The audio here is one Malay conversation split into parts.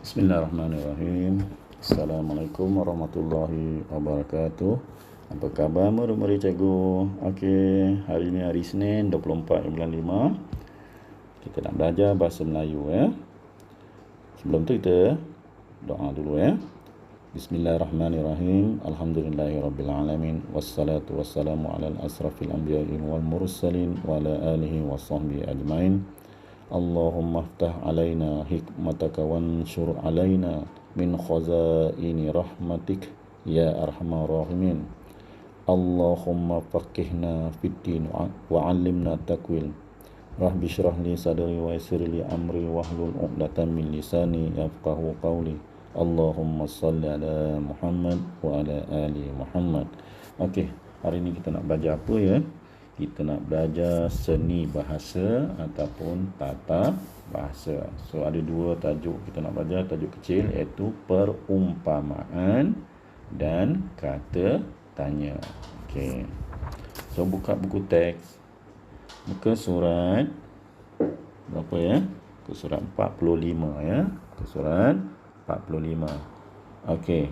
Bismillahirrahmanirrahim. Assalamualaikum warahmatullahi wabarakatuh. Apa khabar murid-murid cikgu? Okey, hari ni hari Isnin 24 bulan 5. Kita nak belajar bahasa Melayu ya. Sebelum tu kita doa dulu ya. Bismillahirrahmanirrahim. Alhamdulillahirabbil alamin wassalatu wassalamu ala asrafil anbiya'i wal mursalin wa ala alihi washabbihi ajmain. Allahumma aftah alaina hikmataka wansur alaina min khazaini rahmatik ya arhamar rahimin. Allahumma faqihna fid din wa 'allimna takwil. Rabbi shrah li sadri wa yassir li amri wahlul 'uqdatam min lisani yafqahu qawli. Allahumma shalli ala Muhammad wa ala ali Muhammad. Okey, hari ni kita nak belajar apa ya? Kita nak belajar seni bahasa ataupun tata bahasa. So ada dua tajuk kita nak belajar. Tajuk kecil iaitu perumpamaan dan kata tanya. Okey. So buka buku teks. Buka surat berapa ya? Buka surat 45 ya. Buka surat 45. Okey.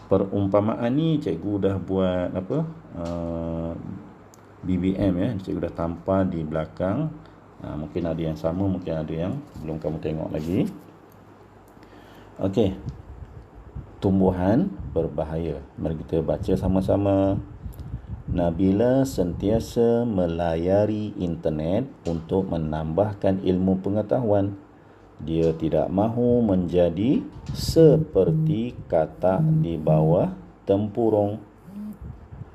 Perumpamaan ni cikgu dah buat apa? BBM ya. Cikgu dah tampal di belakang. Mungkin ada yang sama, mungkin ada yang belum kamu tengok lagi. Okey. Tumbuhan berbahaya. Mari kita baca sama-sama. Nabila sentiasa melayari internet untuk menambahkan ilmu pengetahuan. Dia tidak mahu menjadi seperti katak di bawah tempurung.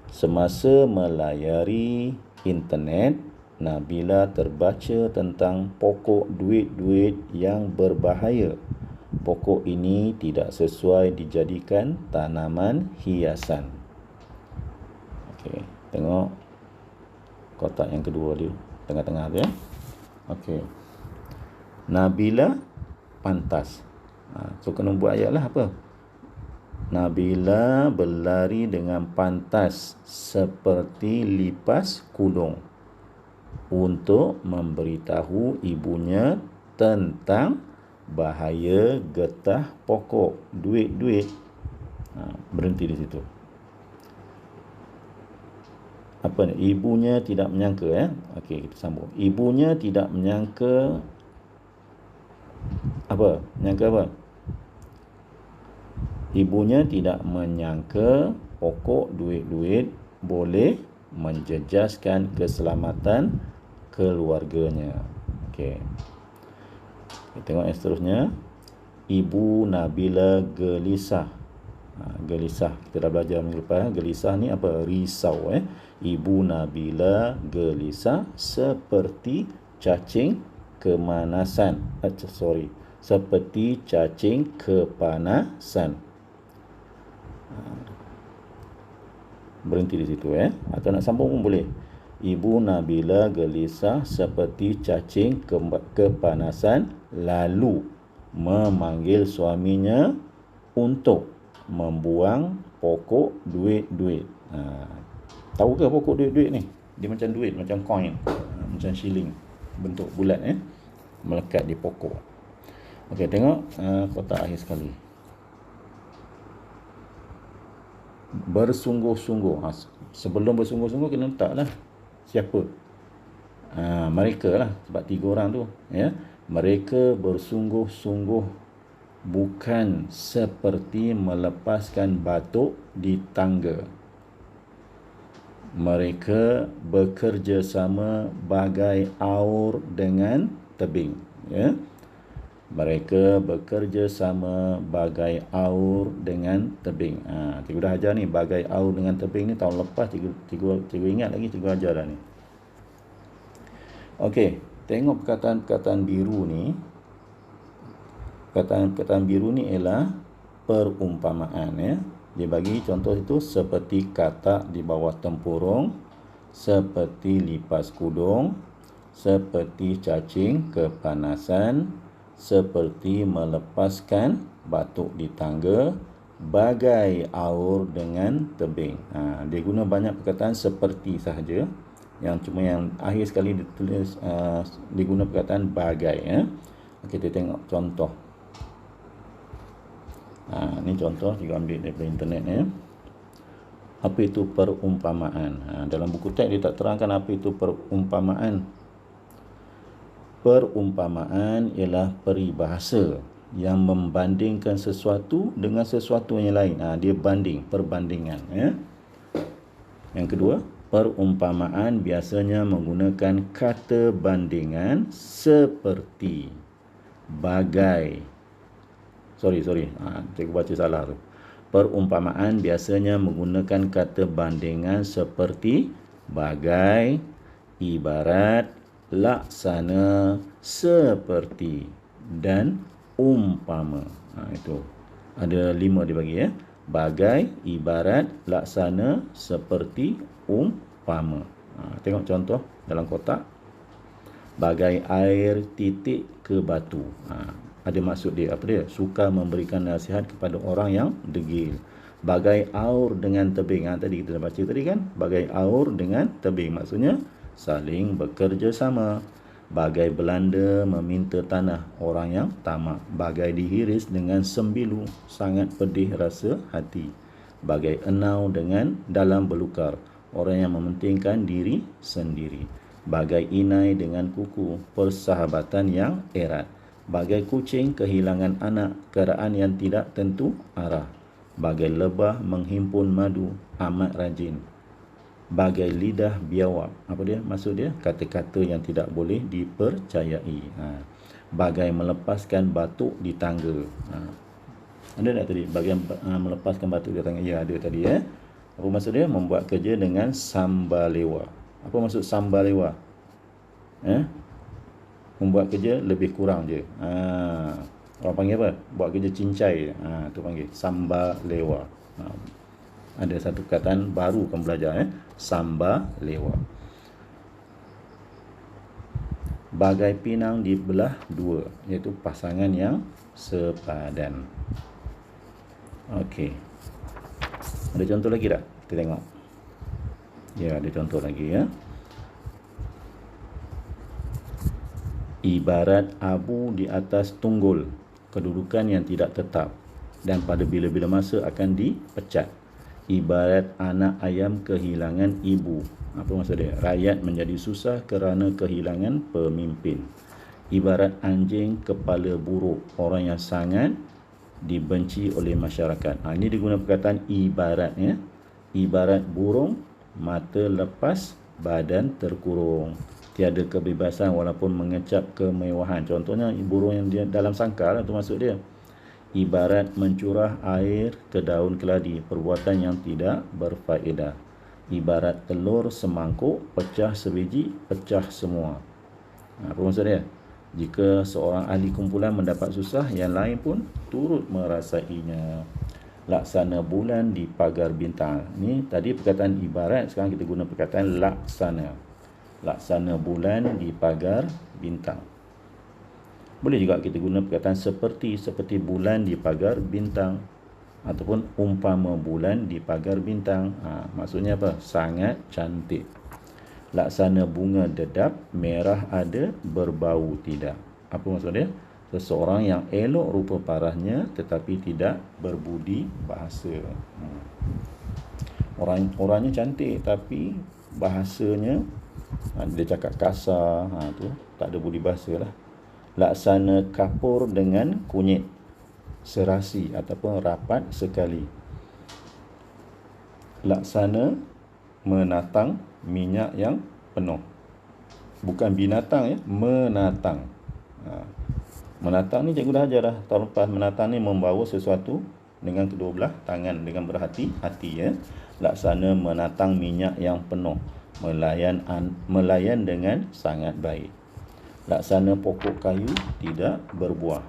Semasa melayari internet, Nabila terbaca tentang pokok duit-duit yang berbahaya. Pokok ini tidak sesuai dijadikan tanaman hiasan. Okey, tengok kotak yang kedua dia, tengah-tengah dia. Okey. Nabila pantas. So kena buat ayat lah apa? Nabila berlari dengan pantas seperti lipas kudung untuk memberitahu ibunya tentang bahaya getah pokok duit-duit. Berhenti di situ. Apa ni? Ibunya tidak menyangka ya. Okey, kita sambung. Ibunya tidak menyangka apa? Menyangka apa? Ibunya tidak menyangka pokok duit-duit boleh menjejaskan keselamatan keluarganya. Okey. Kita tengok yang seterusnya. Ibu Nabila gelisah. Gelisah. Kita dah belajar minggu lepas. Gelisah ni apa? Risau. Ibu Nabila gelisah seperti cacing kemanasan. Seperti cacing kepanasan. Berhenti di situ atau nak sambung pun boleh. Ibu Nabila gelisah seperti cacing kepanasan lalu memanggil suaminya untuk membuang pokok duit-duit. Tahu ke pokok duit-duit ni? Dia macam duit, macam coin, macam shilling, bentuk bulat melekat di pokok. Okey, tengok kotak akhir sekali. Bersungguh-sungguh. Sebelum bersungguh-sungguh kena letaklah siapa? Mereka lah, sebab 3 orang tu ya. Mereka bersungguh-sungguh bukan seperti melepaskan batuk di tangga. Mereka bekerja sama bagai aur dengan tebing ya. Mereka bekerja sama bagai aur dengan tebing. Cikgu dah ajar ni, bagai aur dengan tebing ni tahun lepas cikgu ingat lagi, cikgu ajar dah ni. Okey, tengok perkataan-perkataan biru ni. Perkataan-perkataan biru ni ialah perumpamaan ya. Dia bagi contoh itu seperti katak di bawah tempurung, seperti lipas kudung, seperti cacing kepanasan, seperti melepaskan batuk di tangga, bagai aur dengan tebing. Dia guna banyak perkataan seperti sahaja. Yang cuma yang akhir sekali ditulis diguna perkataan bagai Kita tengok contoh. Ni contoh juga ambil daripada internet ya. Apa itu perumpamaan? Dalam buku teks dia tak terangkan apa itu perumpamaan. Perumpamaan ialah peribahasa yang membandingkan sesuatu dengan sesuatu yang lain. Dia banding, perbandingan ya. Yang kedua, perumpamaan biasanya menggunakan kata bandingan seperti, bagai. Cikgu baca salah tu. Perumpamaan biasanya menggunakan kata bandingan seperti, bagai, ibarat, laksana, seperti, dan umpama. Itu ada 5 dia bagi ya. Bagai, ibarat, laksana, seperti, umpama. Tengok contoh dalam kotak. Bagai air titik ke batu. Ada maksud dia. Apa dia? Suka memberikan nasihat kepada orang yang degil. Bagai aur dengan tebing. Tadi kita dah baca tadi kan. Bagai aur dengan tebing. Maksudnya saling bekerja sama. Bagai Belanda meminta tanah orang yang tamak. Bagai dihiris dengan sembilu. Sangat pedih rasa hati. Bagai enau dengan dalam belukar. Orang yang mementingkan diri sendiri. Bagai inai dengan kuku. Persahabatan yang erat. Bagai kucing kehilangan anak, keadaan yang tidak tentu arah. Bagai lebah menghimpun madu, amat rajin. Bagai lidah biawak. Apa dia? Maksud dia? Kata-kata yang tidak boleh dipercayai. Bagai melepaskan batuk di tangga. Ada tak tadi? Bagai melepaskan batuk di tangga. Ya, ada tadi ya. Apa maksud dia? Membuat kerja dengan sambalewa. Apa maksud sambalewa? Membuat kerja lebih kurang je. Orang panggil apa? Buat kerja cincai. Tu panggil sambalewa. Ada satu perkataan baru kamu belajar sambalewa. Bagai pinang dibelah dua, iaitu pasangan yang sepadan. Okey. Ada contoh lagi tak? Kita tengok. Ya, ada contoh lagi ya. Ibarat abu di atas tunggul, kedudukan yang tidak tetap dan pada bila-bila masa akan dipecat. Ibarat anak ayam kehilangan ibu. Apa maksud dia? Rakyat menjadi susah kerana kehilangan pemimpin. Ibarat anjing kepala buruk, orang yang sangat dibenci oleh masyarakat. Ini digunakan perkataan ibarat ya. Ibarat burung, mata lepas, badan terkurung. Tiada kebebasan walaupun mengecap kemewahan. Contohnya burung yang dia dalam sangkar, itu maksud dia. Ibarat mencurah air ke daun keladi, perbuatan yang tidak berfaedah. Ibarat telur semangkuk, pecah sebiji, pecah semua. Apa maksud dia? Jika seorang ahli kumpulan mendapat susah, yang lain pun turut merasainya. Laksana bulan di pagar bintang. Ni tadi perkataan ibarat, sekarang kita guna perkataan laksana. Laksana bulan di pagar bintang. Boleh juga kita guna perkataan seperti bulan di pagar bintang, ataupun umpama bulan di pagar bintang. Maksudnya apa? Sangat cantik. Laksana bunga dedap, merah ada, berbau tidak. Apa maksud dia? Seseorang yang elok rupa parahnya tetapi tidak berbudi bahasa. Orangnya cantik tapi bahasanya dia cakap kasar, tu tak ada budi bahasa lah. Laksana kapur dengan kunyit, serasi ataupun rapat sekali. Laksana menatang minyak yang penuh. Bukan binatang ya, menatang. Menatang ni cikgu dah ajar dah tahun lepas. Menatang ni membawa sesuatu dengan kedua belah tangan dengan berhati-hati ya. Laksana menatang minyak yang penuh, melayan dengan sangat baik. Laksana pokok kayu tidak berbuah,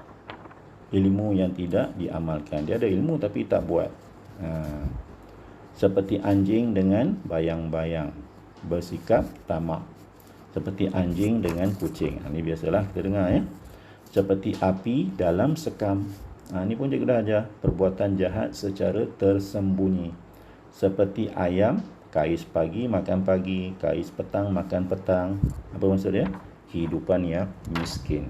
ilmu yang tidak diamalkan. Dia ada ilmu tapi tak buat. Seperti anjing dengan bayang-bayang, bersikap tamak. Seperti anjing dengan kucing. Ini biasalah kita dengar ya. Seperti api dalam sekam. Ini pun cikgu dah ajar. Perbuatan jahat secara tersembunyi. Seperti ayam, kais pagi makan pagi, kais petang makan petang. Apa maksud dia? Kehidupan yang miskin.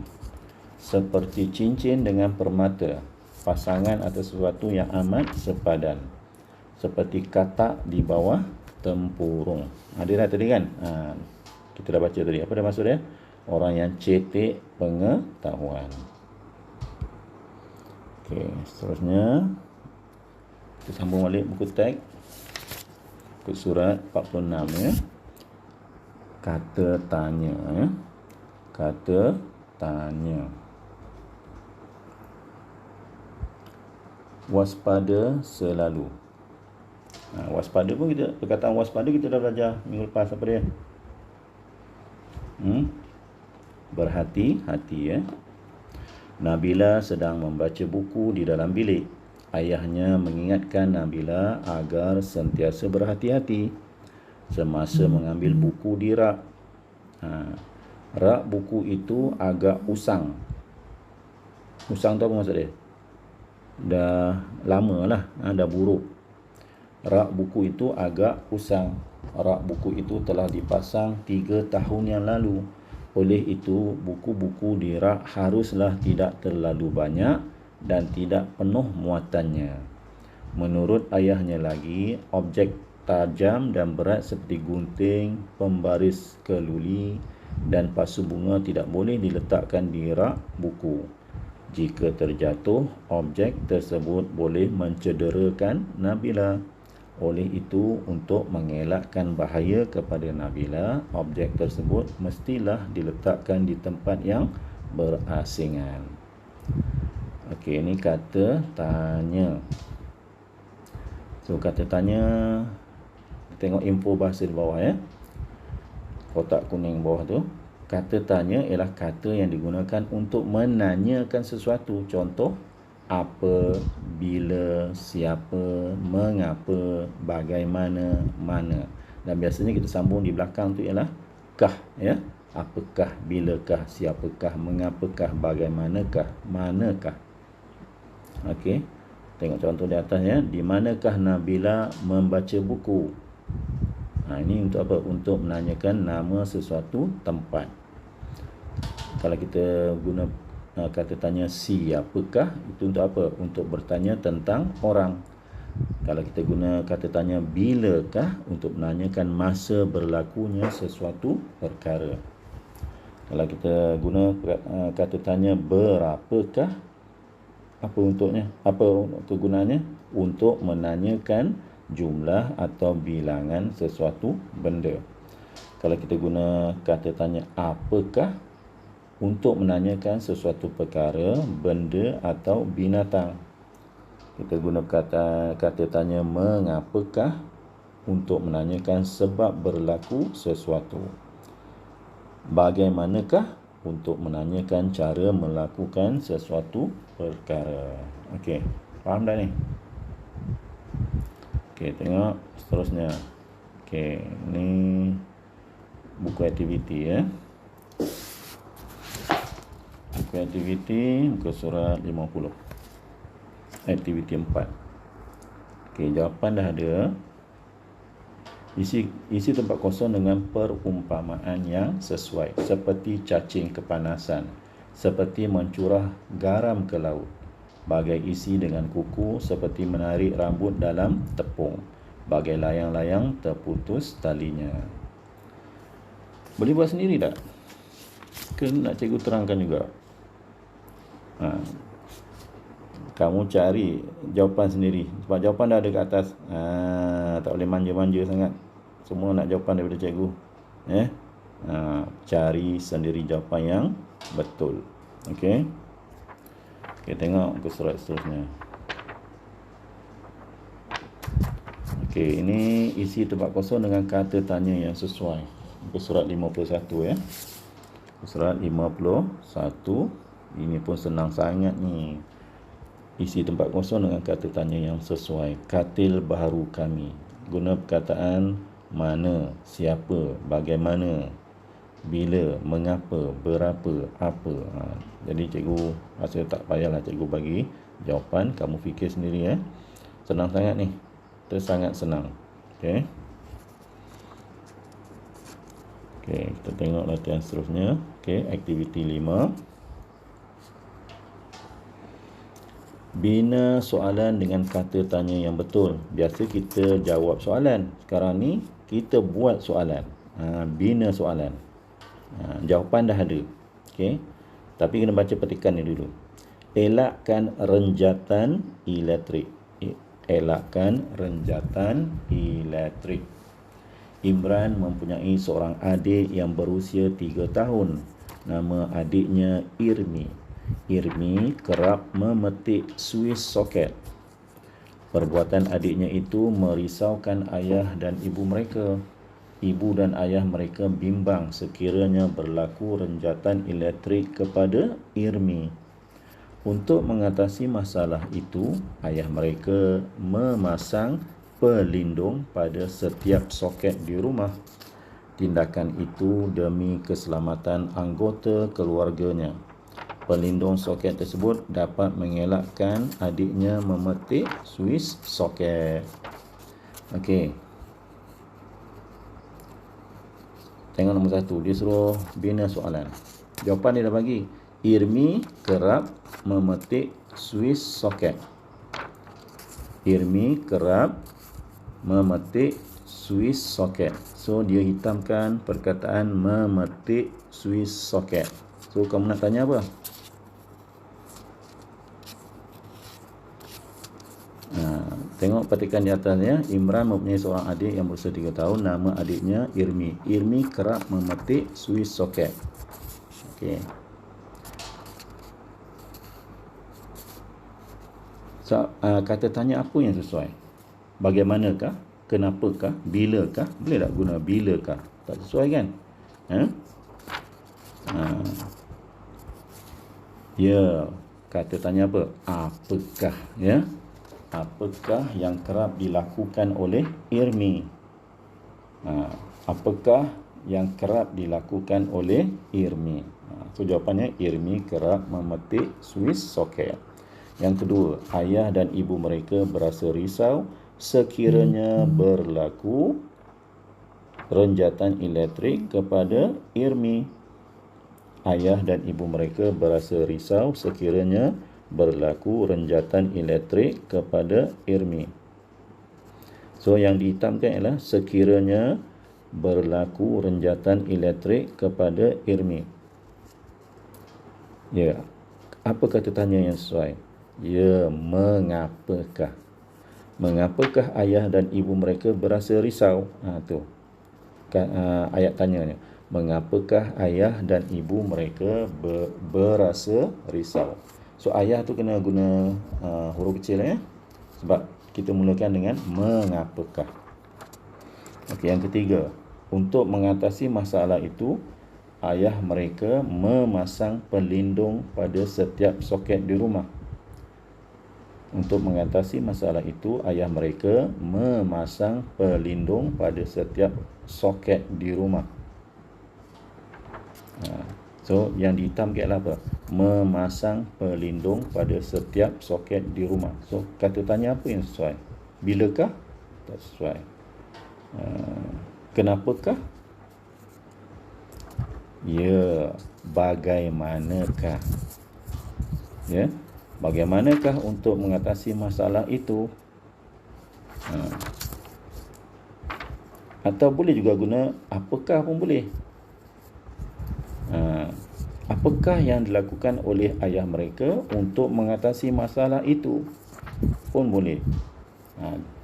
seperti cincin dengan permata, pasangan atau sesuatu yang amat sepadan, seperti katak di bawah tempurung. Dia dah tadi kan? Kita dah baca tadi. Apa dah maksud dia? Orang yang cetek pengetahuan. Okey, seterusnya kita sambung balik buku teks. Buku surat 46 ya. Kata tanya ya. Kata tanya. Waspada selalu. Waspada pun kita, perkataan waspada kita dah belajar minggu lepas. Apa dia? Berhati-hati ya. Nabila sedang membaca buku di dalam bilik. Ayahnya mengingatkan Nabila agar sentiasa berhati-hati semasa mengambil buku di rak. Rak buku itu agak usang. Usang tu apa maksud dia? Dah lama lah, dah buruk. Rak buku itu agak usang. Rak buku itu telah dipasang 3 tahun yang lalu. Oleh itu, buku-buku di rak haruslah tidak terlalu banyak dan tidak penuh muatannya. Menurut ayahnya lagi, objek tajam dan berat seperti gunting, pembaris keluli dan pasu bunga tidak boleh diletakkan di rak buku. Jika terjatuh, objek tersebut boleh mencederakan Nabila. Oleh itu, untuk mengelakkan bahaya kepada Nabila, objek tersebut mestilah diletakkan di tempat yang berasingan. Okey, ini kata tanya. So, kata tanya, tengok info bahasa di bawah ya. Kotak kuning bawah tu. Kata tanya ialah kata yang digunakan untuk menanyakan sesuatu. Contoh, apa, bila, siapa, mengapa, bagaimana, mana. Dan biasanya kita sambung di belakang tu ialah kah ya. Apakah, bilakah, siapakah, mengapakah, bagaimanakah, manakah. Okey. Tengok contoh di atas ya. Di manakah Nabila membaca buku? Ini untuk apa? Untuk menanyakan nama sesuatu tempat. Kalau kita guna kata tanya siapakah, itu untuk apa? Untuk bertanya tentang orang. Kalau kita guna kata tanya bilakah, untuk menanyakan masa berlakunya sesuatu perkara. Kalau kita guna kata tanya berapakah, apa untuknya? Apa kegunaannya? Untuk menanyakan jumlah atau bilangan sesuatu benda. Kalau kita guna kata tanya apakah, untuk menanyakan sesuatu perkara, benda atau binatang. Kita guna kata tanya mengapakah, untuk menanyakan sebab berlaku sesuatu. Bagaimanakah, untuk menanyakan cara melakukan sesuatu perkara. Okey, faham dah ni? Okey, tengok seterusnya. Okey, ni buku aktiviti ya. Buku aktiviti muka surat 50. Aktiviti 4. Okey, jawapan dah ada. Isi tempat kosong dengan perumpamaan yang sesuai, seperti cacing kepanasan, seperti mencurah garam ke laut. Bagai isi dengan kuku, seperti menarik rambut dalam tepung. Bagai layang-layang terputus talinya. Boleh buat sendiri tak? Ke nak cikgu terangkan juga? Kamu cari jawapan sendiri. Sebab jawapan dah ada kat atas. Tak boleh manja-manja sangat. Semua nak jawapan daripada cikgu. Cari sendiri jawapan yang betul. Okey. Okey, tengok ke surat seterusnya. Okey, ini isi tempat kosong dengan kata tanya yang sesuai. Ke surat 51 ya. Ke surat 51. Ini pun senang sangat ni. Isi tempat kosong dengan kata tanya yang sesuai. Katil baharu kami. Guna perkataan mana, siapa, bagaimana, bila, mengapa, berapa, apa. Jadi cikgu rasa tak payahlah cikgu bagi jawapan. Kamu fikir sendiri ya. Senang sangat ni. Sangat senang. Okey. Okey, kita tengok latihan seterusnya. Okey, aktiviti 5. Bina soalan dengan kata tanya yang betul. Biasa kita jawab soalan. Sekarang ni kita buat soalan. Bina soalan. Jawapan dah ada. Okey. Tapi kena baca petikan ni dulu. Elakkan renjatan elektrik. Elakkan renjatan elektrik. Imran mempunyai seorang adik yang berusia 3 tahun. Nama adiknya Irmi. Irmi kerap memetik suis soket. Perbuatan adiknya itu merisaukan ayah dan ibu mereka. Ibu dan ayah mereka bimbang sekiranya berlaku renjatan elektrik kepada Irmi. Untuk mengatasi masalah itu, ayah mereka memasang pelindung pada setiap soket di rumah. Tindakan itu demi keselamatan anggota keluarganya. Pelindung soket tersebut dapat mengelakkan adiknya memetik suis soket. Okey. Tengok nombor 1. Dia suruh bina soalan. Jawapan dia dah bagi. Irmi kerap memetik suis soket. Irmi kerap memetik suis soket. So, dia hitamkan perkataan memetik suis soket. So, kamu nak tanya apa? Tengok petikan di atasnya. Imran mempunyai seorang adik yang berusia 3 tahun. Nama adiknya Irmi. Irmi kerap memetik suis soket. Okey. So, kata tanya apa yang sesuai? Bagaimanakah? Kenapakah? Bilakah? Boleh tak guna bilakah? Tak sesuai kan? Ya, kata tanya apa? Apakah? Ya. Apakah yang kerap dilakukan oleh Irmi? Apakah yang kerap dilakukan oleh Irmi? So, jawapannya Irmi kerap memetik suis soket. Yang kedua, ayah dan ibu mereka berasa risau sekiranya berlaku renjatan elektrik kepada Irmi. Ayah dan ibu mereka berasa risau sekiranya berlaku renjatan elektrik kepada Irmi. So, yang dihitamkan ialah sekiranya berlaku renjatan elektrik kepada Irmi. Ya. Apa kata tanya yang sesuai? Ya, mengapakah? Mengapakah ayah dan ibu mereka berasa risau? Tu. Ayat tanyanya. Mengapakah ayah dan ibu mereka berasa risau? So, ayah tu kena guna huruf kecil ya. Sebab kita mulakan dengan mengapakah. Okey, yang ketiga. Untuk mengatasi masalah itu, ayah mereka memasang pelindung pada setiap soket di rumah. Untuk mengatasi masalah itu, ayah mereka memasang pelindung pada setiap soket di rumah. So, yang dihitamkan adalah apa? Memasang pelindung pada setiap soket di rumah. So, kata tanya apa yang sesuai? Bilakah? Tak sesuai. Kenapakah? Ya, bagaimanakah? Ya, bagaimanakah untuk mengatasi masalah itu? Atau boleh juga guna apakah pun boleh. Apakah yang dilakukan oleh ayah mereka untuk mengatasi masalah itu? Pun boleh.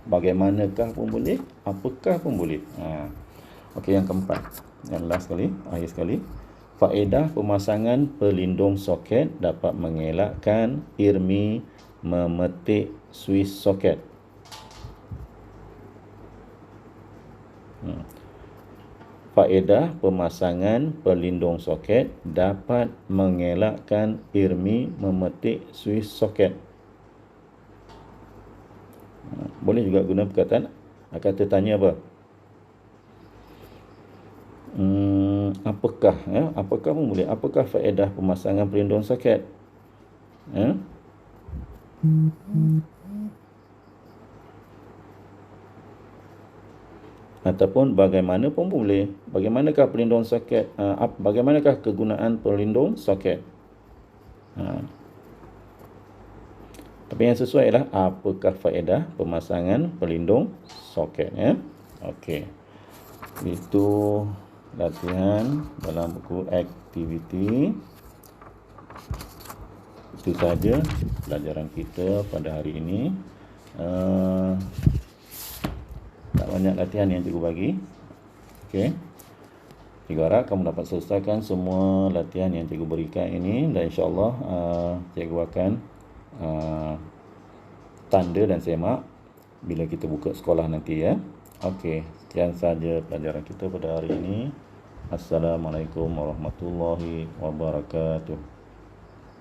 Bagaimanakah pun boleh. Apakah pun boleh. Okey, yang keempat. Yang last sekali, akhir sekali. Faedah pemasangan pelindung soket dapat mengelakkan Irmi memetik suis soket. Faedah pemasangan pelindung soket dapat mengelakkan Irmi memetik suis soket. Boleh juga guna perkataan kata tanya apa? Apakah? Apakah pun boleh. Apakah faedah pemasangan pelindung soket? Ataupun bagaimana pun boleh. Bagaimanakah pelindung soket? Bagaimanakah kegunaan pelindung soket? Tapi yang sesuai adalah apakah faedah pemasangan pelindung soket ya. Okey. Itu latihan dalam buku aktiviti. Itu saja pelajaran kita pada hari ini. Tak banyak latihan yang cikgu bagi. Okey. Cikgu harap kamu dapat selesaikan semua latihan yang cikgu berikan ini, dan insya-Allah cikgu akan tanda dan semak bila kita buka sekolah nanti ya. Okey, sekian saja pelajaran kita pada hari ini. Assalamualaikum warahmatullahi wabarakatuh.